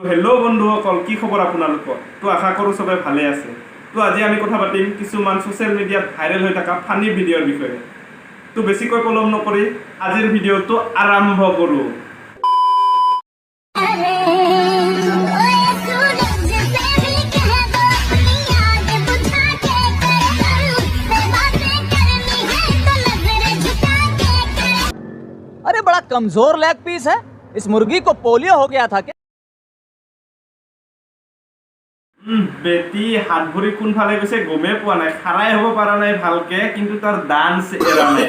hello बंधुসকল কি খবৰ আপোনালোকৰ তো আশা কৰো সবে ভালে আছে তো আজি আমি কথা পাতিম কিছুমান সোশ্যাল মিডিয়াত ভাইৰেল হৈ থকা ফানি ভিডিঅ'ৰ বিষয়ে তো বেছিকৈ পলম নকৰি আজিৰ ভিডিঅ'টো আৰম্ভ কৰো अरे बड़ा कमजोर लेग पीस है इस मुर्गी को पोलियो हो गया था क्या बेटी हाथ भरी कोन फाले গৈছে গমে পোৱা নাই খাৰাই হ'ব পাৰা নাই ভালকে কিন্তু তাৰ ডান্স এৰা নাই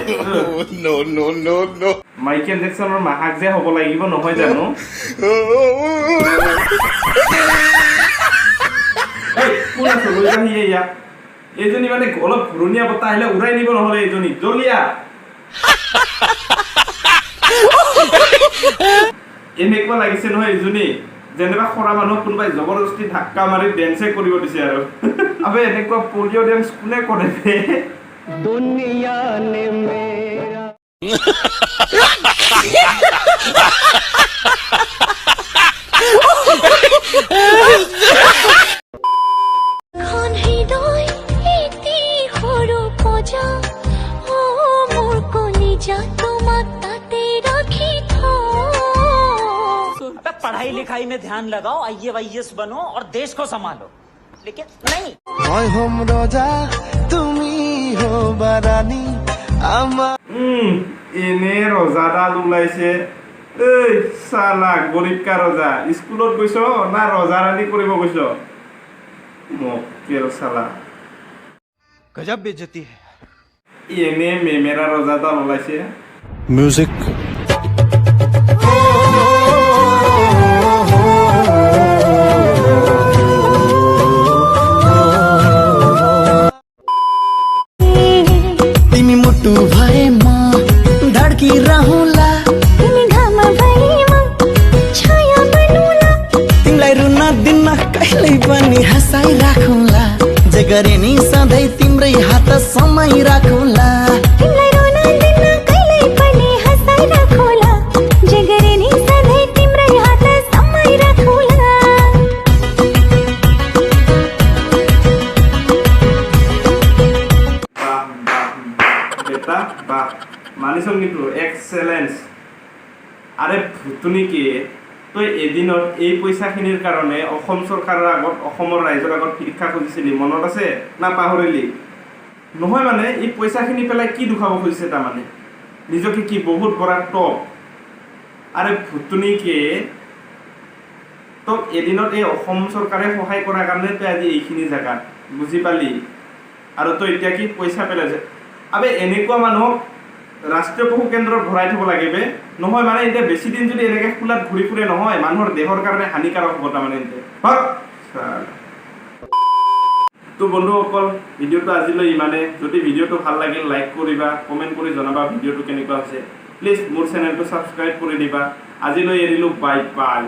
নো নো নো নো মাইকেল জ্যাকসনৰ মাহাক যে হ'ব লাগিব নহয় জানো এই কোন আছে লৈ আহি ইয়া এজনী মানে অলপ ঘুৰণীয়া বতা আহিলে উৰাই নিব নহলে এজনী জলিয়া এনেকুৱা লাগিছে নহয় এজনী যেনেবা খৰা মানুহ কোনবাই জবৰদস্তি ধাক্কা মাৰি ডেন্সে কৰিব দিছে আৰু আবে এনেকুৱা পোলিও ডেন্স কোনে কৰে দুনিয়া নে মেৰা খন হৃদয় এতি হৰু পজা ও মোৰ কলিজা তোমাক তাতে ৰাখি पढ़ाई लिखाई में ध्यान लगाओ IAS बनो और देश को संभालो लेकिन नहीं मैं हम रोजा তুমি हो বারানি আমার এনে রোজাদাল উলাইছে এই সালা গরিব কা রোজা স্কুলত গৈছ না রোজারানি কৰিব গৈছ মকেল সালা गजब बेइज्जती है এনে মেমেরা রোজাদাল উলাইছে म्यूजिक तू भाई माँ धड़की रहूला तिमी घामा भाई माँ छाया बनूला तिमलाई रुना दिनमा कहिल्यै पनि हँसाइ राखुला जे गरे नि सधैँ तिम्रै हात समय राखुला तिमलाई रुना दिनमा कहिल्यै पनि हँसाइ राखुला जे गरे नि सधैँ तिम्रै हात समय राखुला बेटा বাহ মানিছং কিন্তু এক্সেলেন্স আরে ভুতুনি কি তই এদিনত এই পইচাখিনিৰ কাৰণে অসম চৰকাৰৰ আগত অসমৰ ৰাইজৰ আগত ভিক্ষা খুজিছিলি মনত আছে না পাহৰিলি নহয় মানে এই পইচাখিনি পেলাই কি দুখাব খুজিছে তাৰ মানে নিজকে কি বহুত বড় টপ আৰে ভুতুনি কি তো এদিনত এই অসম চৰকাৰে সহায় কৰাৰ কাৰণে তই আজি এইখিনি জায়গা বুজি পালি আৰু তই এতিয়া কি পইচা পেলাইছে আবে এনেকুৱা মানুহক ৰাষ্ট্ৰীয় পশু কেন্দ্ৰত ভৰাই থব লাগিব নহয় মানে এতিয়া বেছি দিন যদি এনেকে খোলাত ঘূৰি ফুৰে নহয় মানুহৰ দেহৰ কাৰণে হানিকাৰক হ'ব তাৰমানে তো বন্ধুসকল ভিডিঅ'টো আজিলৈ ইমানে যদি ভিডিঅ'টো ভাল লাগিল লাইক কৰিবা কমেণ্ট কৰি জনাবা ভিডিঅ'টো কেনেকুৱা হৈছে প্লিজ মোৰ চেনেলটো ছাবস্ক্ৰাইব কৰি দিবা আজিলৈ এৰিলোঁ বাই বাই